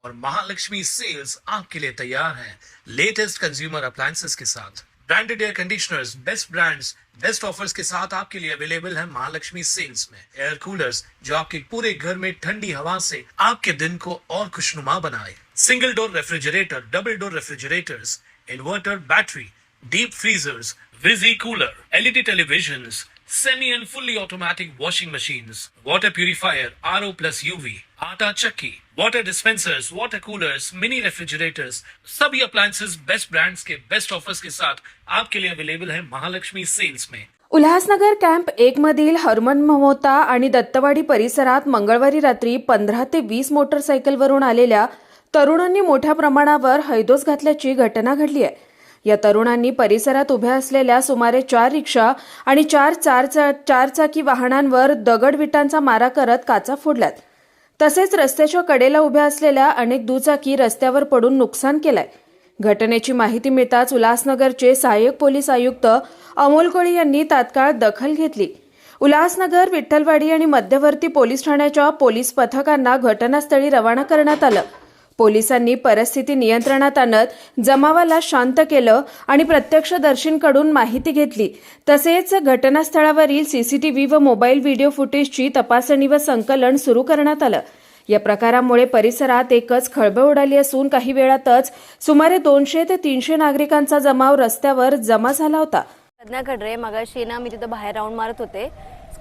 और महालक्ष्मी सेल्स आपके लिए तैयार है लेटेस्ट कंज्यूमर अप्लायंसेस के साथ। Branded air conditioners, best brands, best offers के साथ आपके लिए अवेलेबल है महालक्ष्मी सेल्स में। एयर कूलर्स जो आपके पूरे घर में ठंडी हवा से आपके दिन को और खुशनुमा बनाए। Single door refrigerator, double door refrigerators, inverter battery, deep freezers, visi cooler, LED televisions, semi and fully automatic washing machines, water purifier, RO plus UV, आटा चक्की, water dispensers, water coolers, mini refrigerators, सभी appliances best brands के best offers के साथ आपके लिए available है Mahalakshmi sales में। उल्हासनगर कॅम्प 1 मधील हरमन ममोता आणि दत्तवाडी परिसरात मंगळवारी रात्री 15 ते 20 मोटरसायकलवरून आलेल्या तरुणांनी मोठ्या प्रमाणावर हैदोस घातल्याची घटना घडली आहे। या तरुणांनी परिसरात उभ्या असलेल्या सुमारे 4 रिक्षा आणि 4 चारचाकी वाहनांवर दगडविटांचा मारा करत काचा फोडल्यात। तसेच रस्त्याच्या कडेला उभ्या असलेल्या अनेक दुचाकी रस्त्यावर पडून नुकसान केलंय। घटनेची माहिती मिळताच उल्हासनगरचे सहाय्यक पोलीस आयुक्त अमोल कोळी यांनी तात्काळ दखल घेतली। उल्हासनगर, विठ्ठलवाडी आणि मध्यवर्ती पोलीस ठाण्याच्या पोलीस पथकांना घटनास्थळी रवाना करण्यात आलं। पोलिसांनी परिस्थिती नियंत्रणात आणत जमावाला शांत केलं आणि प्रत्यक्षदर्शींकडून माहिती घेतली। तसेच घटनास्थळावरील सीसीटीव्ही व मोबाईल व्हिडिओ फुटेजची तपासणी व संकलन सुरू करण्यात आलं। या प्रकारामुळे परिसरात एकच खळबळ उडाली असून काही वेळातच सुमारे 200 ते 300 नागरिकांचा जमाव रस्त्यावर जमा झाला होता। रे मगाशी ना मी तिथं बाहेर राऊंड मारत होते,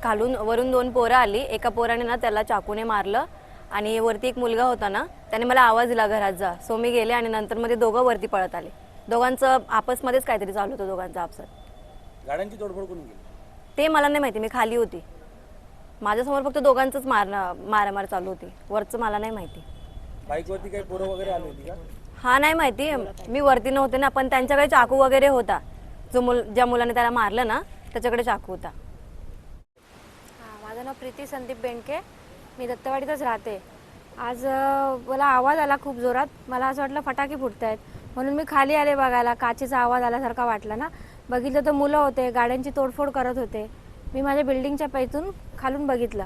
खालून वरून 2 पोरं आली। एका पोराने ना त्याला चाकूने मारलं आणि वरती एक मुलगा होता ना, त्याने मला आवाज दिला घरात जा। सो मी गेले आणि नंतर मध्ये दोघं वरती पळत आले। दोघांचं आपसमध्येच काहीतरी चालू होतं, दोघांचं आपसात। गाड्यांची तोडफोड कोणी केली ते मला नाही माहिती, मी खाली होती। माझ्यासमोर फक्त दोघांचंच मारामार चालू होती, वरचं मला नाही माहिती। बाईकवरती काही पोरं वगैरे आली होती का? हा नाही माहिती, मी वरती नव्हते ना, पण त्यांच्याकडे चाकू वगैरे होता। ज्या मुलाने त्याला मारलं ना त्याच्याकडे चाकू होता। माझं नाव प्रीती संदीप बेंडके, मी दत्तवाडीतच राहते। आज मला आवाज आला खूप जोरात, मला असं वाटलं फटाके फुटतायत म्हणून मी खाली आले बघायला। काचेचा आवाज आल्यासारखा वाटला ना, बघितलं तर मुलं होते, गाड्यांची तोडफोड करत होते। मी माझ्या बिल्डिंगच्या पैतून खालून बघितलं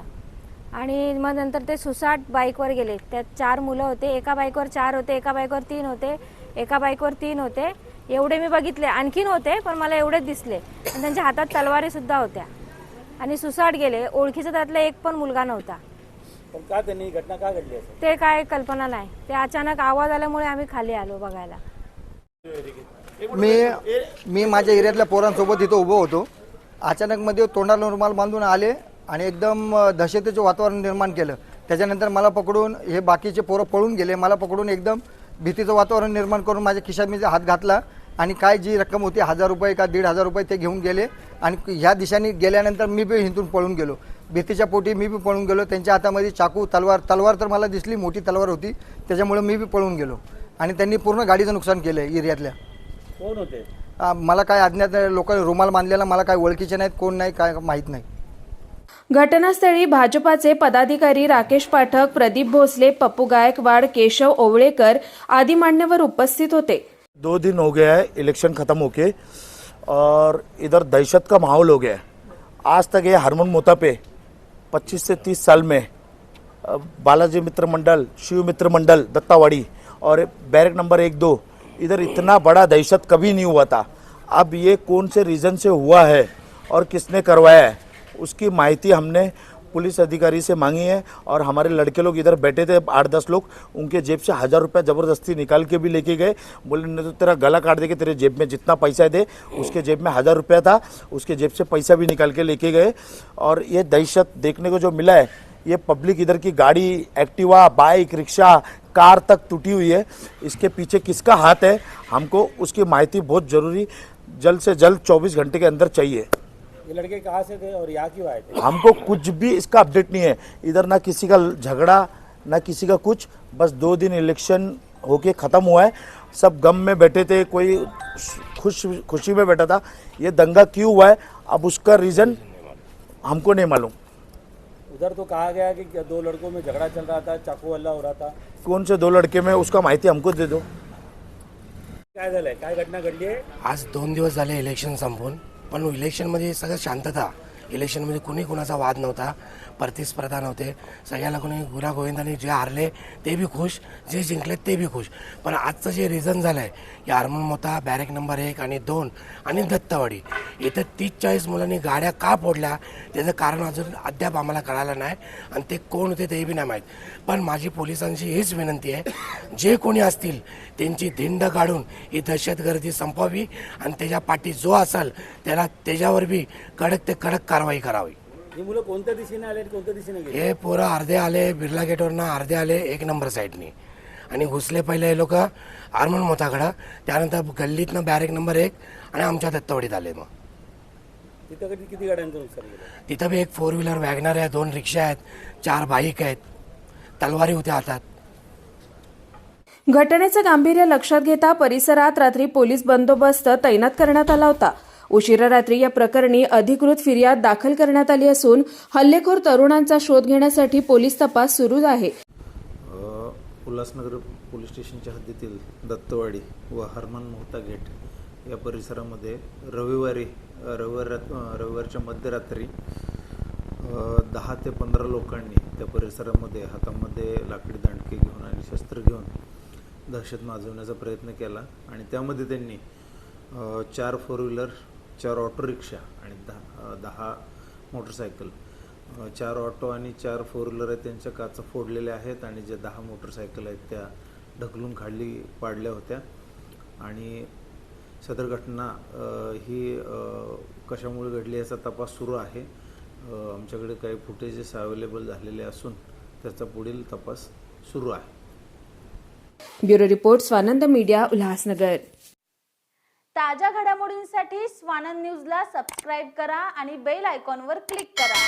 आणि मग नंतर ते सुसाट बाईकवर गेले। त्यात 4 मुलं होते, एका बाईकवर 4 होते, एका बाईकवर 3 होते, एका बाईकवर 3 होते। एवढे मी बघितले, आणखीन होते पण मला एवढेच दिसले आणि त्यांच्या हातात तलवारी सुद्धा होत्या आणि सुसाट गेले। ओळखीचा त्यातला एक पण मुलगा नव्हता। पण का त्यांनी घटना का घडली असेल ते काय कल्पना नाही, ते अचानक आवाज आल्यामुळे आम्ही खाली आलो बघायला। मी माझ्या एरियातल्या पोरांसोबत इथं उभं होतो। अचानक मध्ये तोंडाला रुमाल बांधून आले आणि एकदम दहशतीचं वातावरण निर्माण केलं। त्याच्यानंतर मला पकडून हे बाकीचे पोरं पळून गेले। मला पकडून एकदम भीतीचं वातावरण निर्माण करून माझ्या खिशात मी हात घातला आणि काय जी रक्कम होती 1000 रुपये का 1500 रुपये ते घेऊन गेले आणि ह्या दिशेने गेल्यानंतर मी बी हिंदून पळून गेलो। भीतीच्या पोटी मी बी पळून गेलो। त्यांच्या हातामध्ये चाकू, तलवार तर मला दिसली, मोठी तलवार होती, त्याच्यामुळे मी बी पळून गेलो आणि त्यांनी पूर्ण गाडीचं नुकसान केलं एरियातल्या। कोण होते? मला काय अज्ञात लोक रुमाल बांधलेला, मला काय ओळखीचे नाहीत, कोण नाही, काय माहीत नाही। घटनास्थळी भाजपाचे पदाधिकारी राकेश पाठक, प्रदीप भोसले, पप्पू गायकवाड, केशव ओवळेकर आदी मान्यवर उपस्थित होते। 2 दिन हो गया है इलेक्शन खत्म होके और इधर दहशत का माहौल हो गया है। आज तक ये हरमन मोता पे 25 से 30 साल में बालाजी मित्र मंडल, शिव मित्र मंडल, दत्तावाड़ी और बैरक नंबर 1-2 इधर इतना बड़ा दहशत कभी नहीं हुआ था। अब ये कौन से रीज़न से हुआ है और किसने करवाया है उसकी माहिती हमने पुलिस अधिकारी से मांगी है और हमारे लड़के लोग इधर बैठे थे 8-10 लोग, उनके जेब से 1000 रुपया ज़बरदस्ती निकाल के भी लेके गए। बोले नहीं तो तेरा गला काट देंगे, तेरे जेब में जितना पैसा दे। उसके जेब में 1000 रुपया था, उसके जेब से पैसा भी निकाल के लेके गए। और ये दहशत देखने को जो मिला है, ये पब्लिक इधर की गाड़ी, एक्टिवा, बाइक, रिक्शा, कार तक टूटी हुई है। इसके पीछे किसका हाथ है हमको उसकी माहिती बहुत ज़रूरी जल्द से जल्द 24 घंटे के अंदर चाहिए। ये लड़के कहाँ से थे और यहाँ क्यों आए थे? हमको कुछ भी इसका अपडेट नहीं है। इधर ना किसी का झगड़ा ना किसी का कुछ, बस 2 दिन इलेक्शन होके ख़त्म हुआ है। सब गम में बैठे थे, कोई खुशी में बैठा था। ये दंगा क्यों हुआ है अब उसका रीज़न हमको नहीं मालूम। उधर तो कहा गया कि 2 लड़कों में झगड़ा चल रहा था, चाकू हल्ला हो रहा था। कौन से 2 लड़के में उसका माहिती हमको दे दो। काय झालंय, काय घटना घडली आहे? आज 2 दिवस झाले इलेक्शन संपून, पण इलेक्शनमध्ये सगळं शांतता, इलेक्शनमध्ये कुणी कुणाचा वाद नव्हता, प्रतिस्पर्धा नव्हते. सगळ्याला कोणी गुरागोविंदाने जे हारले ते बी खुश, जे जिंकले ते बी खुश. पण आजचं जे रिझन झालं आहे की हरमन मोता बॅरेक नंबर 1 आणि 2 आणि दत्तवाडी इथं 30-40 मुलांनी गाड्या का फोडल्या त्याचं कारण अजून अद्याप आम्हाला कळालं नाही आणि ते कोण होते ते बी नाही माहीत. पण माझी पोलिसांची हीच विनंती आहे, जे कोणी असतील त्यांची धिंड काढून ही दहशतगर्दी संपवावी आणि त्याच्या पाठी जो असेल त्याला त्याच्यावर बी कडक ते कडक कारवाई करावी. ही मुलं कोणत्या दिशेने आले आणि कोणत्या दिशेने गेले? हे पोरं अर्धे आले बिर्ला गेटवरनं, अर्धे आले 1 नंबर साईडनी आणि घुसले पहिले हे लोक हरमन मोताकडं, त्यानंतर गल्लीतनं बॅरेक नंबर 1 आणि आमच्या दत्तवाडीत आले. मग तिथं किती गाड्यांचं नुकसान केलं? तिथं बी 1 4 व्हीलर वॅगनर आहे, 2 रिक्षा आहेत, 4 बाईक आहेत, तलवारी होत्या हातात. घटनेचं गांभीर्य लक्षात घेता परिसरात रात्री पोलीस बंदोबस्त तैनात करण्यात आला होता. उशिरा रात्री या प्रकरणी अधिकृत फिर्याद दाखल करण्यात आली असून हल्लेखोर तरुणांचा शोध घेण्यासाठी पोलीस तपास सुरू आहे. उल्हासनगर पोलीस स्टेशनच्या हद्दीतील दत्तवाडी व हरमन मोहता गेट या परिसरामध्ये रविवारच्या मध्यरात्री 10 ते 15 लोकांनी त्या परिसरामध्ये हातामध्ये लाकडी दांडके घेऊन आणि शस्त्र घेऊन दहशत माजवण्याचा प्रयत्न केला आणि त्यामध्ये त्यांनी 4 4 व्हीलर, 4 ऑटो रिक्षा आणि 10 मोटरसायकल, 4 ऑटो आणि 4 4 व्हीलर आहेत त्यांच्या काचा फोडलेल्या आहेत आणि जे 10 मोटरसायकल आहेत त्या ढकलून खाली पाडल्या होत्या. आणि सदर घटना ही कशामुळे घडली याचा तपास सुरू आहे. आमच्याकडे काही फुटेजेस अवेलेबल झालेले असून त्याचा पुढील तपास सुरू आहे. Bureau report Swanand media, Ulhasnagar. ताज्या घडामोडींसाठी स्वानंद न्यूजला सबस्क्राईब करा आणि बेल आयकॉनवर क्लिक करा.